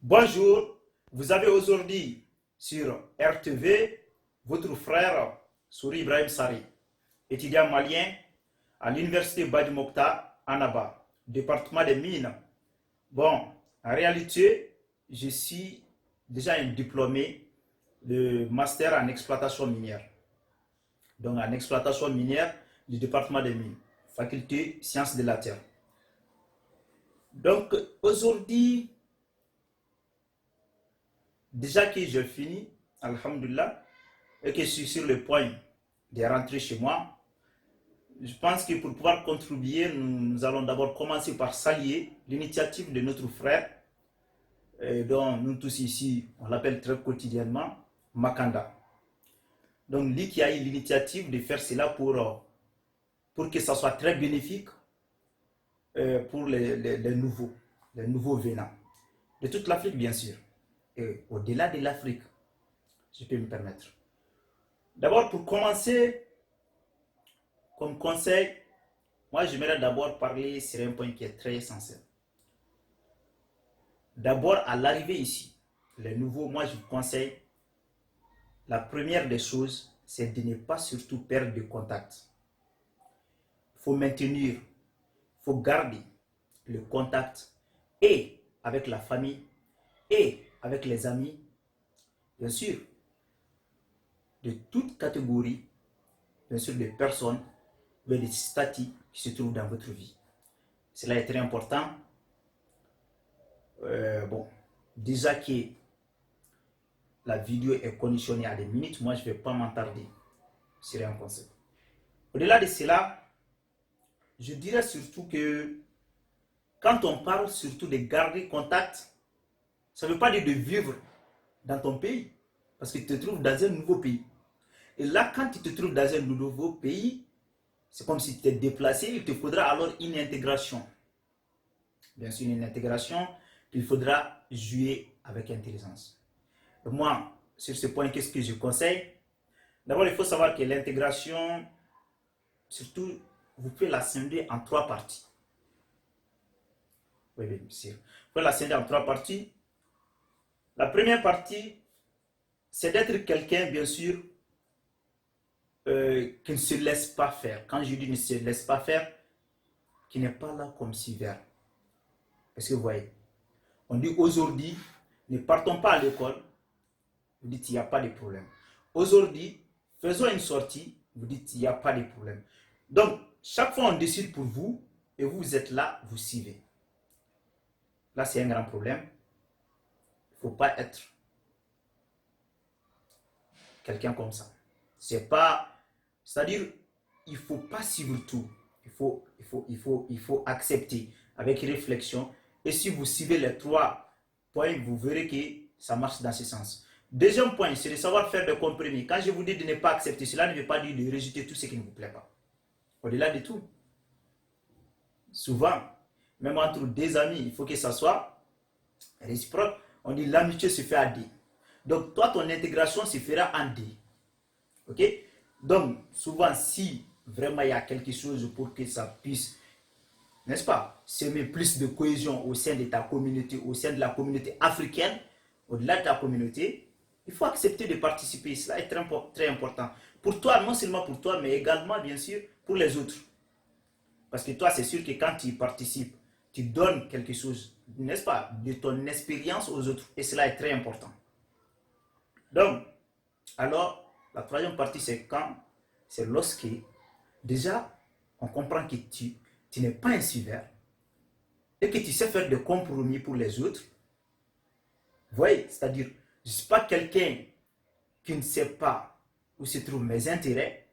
Bonjour, vous avez aujourd'hui sur RTV votre frère Souri Ibrahim Sari, étudiant malien à l'université Badi Mokta, Annaba, département des mines. Bon, en réalité, je suis déjà un diplômé de master en exploitation minière. Donc en exploitation minière du département des mines, faculté sciences de la terre. Donc aujourd'hui, déjà que j'ai fini, alhamdulillah, et que je suis sur le point de rentrer chez moi, je pense que pour pouvoir contribuer, nous allons d'abord commencer par saluer l'initiative de notre frère, dont nous tous ici, on l'appelle très quotidiennement, Makanda. Donc lui qui a eu l'initiative de faire cela pour que ça soit très bénéfique pour les nouveaux venants. De toute l'Afrique, bien sûr. Et au-delà de l'Afrique, je peux me permettre. D'abord, pour commencer, comme conseil, moi j'aimerais d'abord parler sur un point qui est très essentiel. D'abord, à l'arrivée ici, les nouveaux, moi je vous conseille, la première des choses, c'est de ne pas surtout perdre de contact. Il faut maintenir, il faut garder le contact et avec la famille et avec les amis, bien sûr, de toute catégorie, bien sûr, de personnes ou des statuts qui se trouvent dans votre vie. Cela est très important. Bon, déjà que la vidéo est conditionnée à des minutes, moi je ne vais pas m'attarder sur un concept. Au-delà de cela, je dirais surtout que quand on parle surtout de garder contact, ça ne veut pas dire de vivre dans ton pays, parce que tu te trouves dans un nouveau pays. Et là, quand tu te trouves dans un nouveau pays, c'est comme si tu t'es déplacé, il te faudra alors une intégration. Bien sûr, une intégration qu'il faudra jouer avec intelligence. Et moi, sur ce point, qu'est-ce que je conseille? D'abord, il faut savoir que l'intégration, surtout, vous pouvez la scinder en trois parties. Oui, bien sûr. Vous pouvez la scinder en trois parties. La première partie, c'est d'être quelqu'un, bien sûr, qui ne se laisse pas faire. Quand je dis ne se laisse pas faire, qui n'est pas là comme si vert. Est-ce que vous voyez? On dit aujourd'hui, ne partons pas à l'école. Vous dites, il n'y a pas de problème. Aujourd'hui, faisons une sortie. Vous dites, il n'y a pas de problème. Donc, chaque fois, on décide pour vous et vous êtes là, vous suivez. Là, c'est un grand problème. Il ne faut pas être quelqu'un comme ça. C'est pas, c'est-à-dire, il ne faut pas suivre tout. Il faut accepter avec réflexion. Et si vous suivez les trois points, vous verrez que ça marche dans ce sens. Deuxième point, c'est de savoir faire des compromis. Quand je vous dis de ne pas accepter, cela ne veut pas dire de rejeter tout ce qui ne vous plaît pas. Au-delà de tout, souvent, même entre deux amis, il faut que ça soit réciproque. On dit l'amitié se fait à deux. Donc, toi, ton intégration se fera en deux. Ok? Donc, souvent, si vraiment il y a quelque chose pour que ça puisse, n'est-ce pas, semer plus de cohésion au sein de ta communauté, au sein de la communauté africaine, au-delà de ta communauté, il faut accepter de participer. Cela est très important. Pour toi, non seulement pour toi, mais également, bien sûr, pour les autres. Parce que toi, c'est sûr que quand tu participes, tu donnes quelque chose, n'est-ce pas, de ton expérience aux autres. Et cela est très important. Donc, alors, la troisième partie, c'est lorsque, déjà, on comprend que tu n'es pas un suiveur et que tu sais faire des compromis pour les autres. Vous voyez, c'est-à-dire, je ne suis pas quelqu'un qui ne sait pas où se trouvent mes intérêts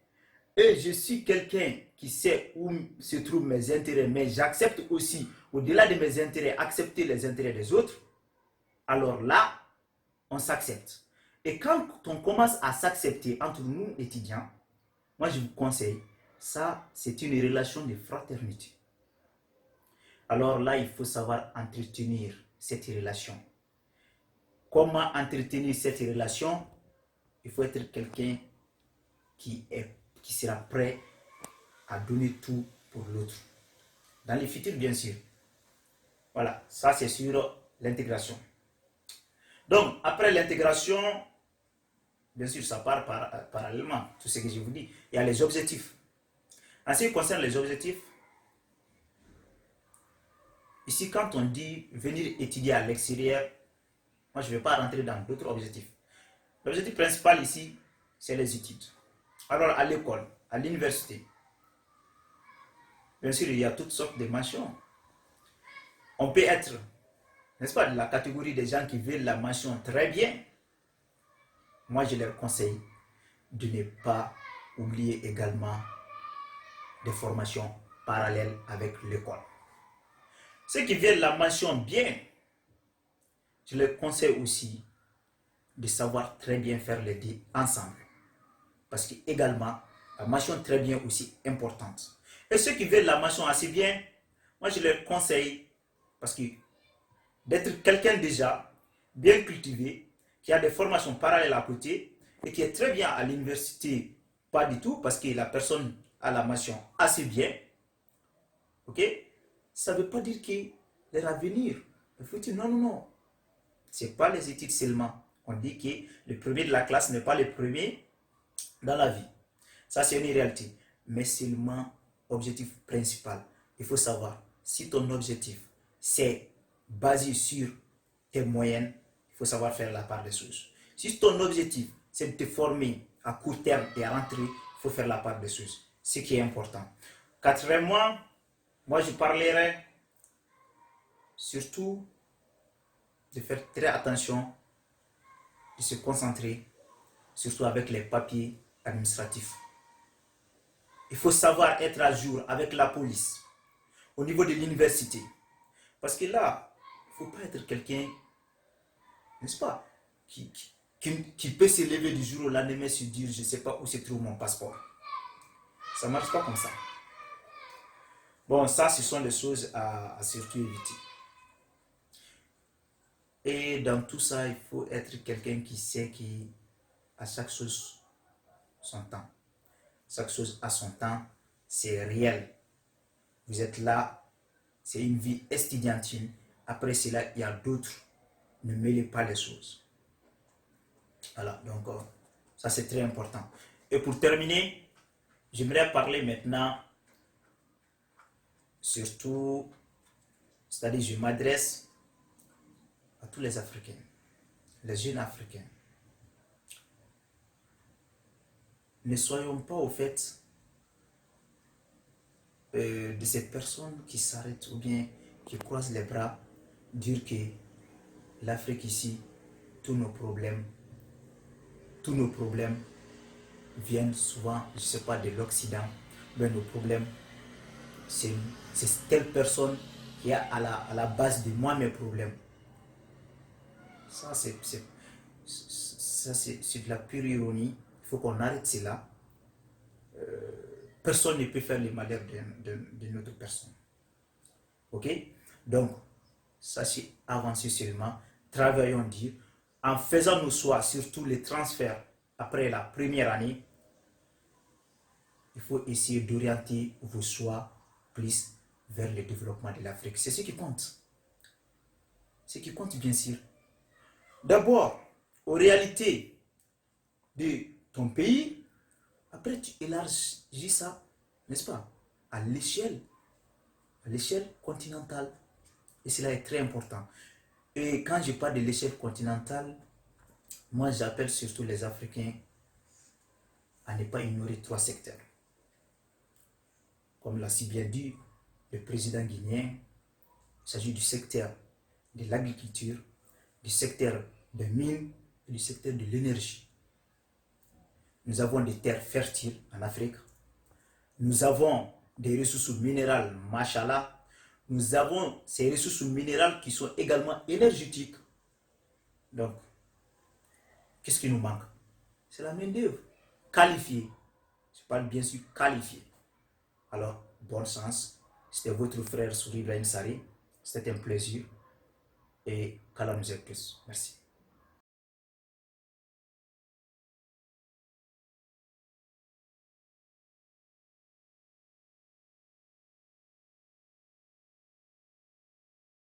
et je suis quelqu'un qui sait où se trouvent mes intérêts, mais j'accepte aussi, au-delà de mes intérêts, accepter les intérêts des autres. Alors là, on s'accepte. Et quand on commence à s'accepter entre nous étudiants, moi je vous conseille, ça c'est une relation de fraternité. Alors là, il faut savoir entretenir cette relation. Comment entretenir cette relation? Il faut être quelqu'un qui sera prêt à donner tout pour l'autre. Dans le futur, bien sûr. Voilà, ça c'est sur l'intégration. Donc, après l'intégration, bien sûr, ça part parallèlement, tout ce que je vous dis. Il y a les objectifs. En ce qui concerne les objectifs, ici, quand on dit venir étudier à l'extérieur, moi, je ne vais pas rentrer dans d'autres objectifs. L'objectif principal ici, c'est les études. Alors, à l'école, à l'université, bien sûr, il y a toutes sortes de mentions. On peut être, n'est-ce pas, de la catégorie des gens qui veulent la mention très bien. Moi, je leur conseille de ne pas oublier également des formations parallèles avec l'école. Ceux qui veulent la mention bien, je leur conseille aussi de savoir très bien faire les deux ensemble. Parce que également, la mention très bien aussi importante. Et ceux qui veulent la mention assez bien, moi je leur conseille, parce que d'être quelqu'un déjà bien cultivé, qui a des formations parallèles à côté, et qui est très bien à l'université, pas du tout, parce que la personne a la mention assez bien, ok? Ça ne veut pas dire que leur avenir, le futur, non, non, non. Ce n'est pas les études seulement. On dit que le premier de la classe n'est pas le premier dans la vie. Ça, c'est une réalité. Mais seulement objectif principal. Il faut savoir, si ton objectif, c'est basé sur tes moyennes, il faut savoir faire la part des choses. Si ton objectif, c'est de te former à court terme et à rentrer, il faut faire la part des choses. Ce qui est important. Quatrièmement, moi, je parlerai surtout de faire très attention, de se concentrer, surtout avec les papiers administratifs. Il faut savoir être à jour avec la police, au niveau de l'université. Parce que là, il ne faut pas être quelqu'un, n'est-ce pas, qui peut se lever du jour au lendemain et se dire, je ne sais pas où se trouve mon passeport. Ça ne marche pas comme ça. Bon, ça, ce sont des choses à surtout éviter. Et dans tout ça, il faut être quelqu'un qui sait qu'à chaque chose, son temps. Chaque chose a son temps, c'est réel. Vous êtes là, c'est une vie estudiantine. Après cela, il y a d'autres. Ne mêlez pas les choses. Voilà, donc ça c'est très important. Et pour terminer, j'aimerais parler maintenant, surtout, c'est-à-dire je m'adresse à tous les Africains, les jeunes Africains. Ne soyons pas au fait de ces personnes qui s'arrêtent ou bien qui croisent les bras, dire que l'Afrique ici, tous nos problèmes viennent souvent, je ne sais pas, de l'Occident, mais nos problèmes, c'est telle personne qui est à la base de moi mes problèmes. Ça, c'est de la pure ironie. Il faut qu'on arrête cela. Personne ne peut faire le malheur d'une autre personne. Ok? Donc, sachez avancer seulement, travaillons dur, en faisant nos choix, surtout les transferts après la première année. Il faut essayer d'orienter vos choix plus vers le développement de l'Afrique. C'est ce qui compte. Ce qui compte, bien sûr. D'abord, aux réalités de ton pays. Après, tu élargis ça, n'est-ce pas, à l'échelle continentale. Et cela est très important. Et quand je parle de l'échelle continentale, moi j'appelle surtout les Africains à ne pas ignorer trois secteurs. Comme l'a si bien dit le président guinéen, il s'agit du secteur de l'agriculture, du secteur des mines et du secteur de l'énergie. Nous avons des terres fertiles en Afrique. Nous avons des ressources minérales, machallah. Nous avons ces ressources minérales qui sont également énergétiques. Donc, qu'est-ce qui nous manque? C'est la main-d'œuvre qualifiée. Je parle bien sûr qualifiée. Alors, bon sens. C'était votre frère Souri Ibrahim Sari. C'était un plaisir. Et qu'Allah nous aide plus. Merci.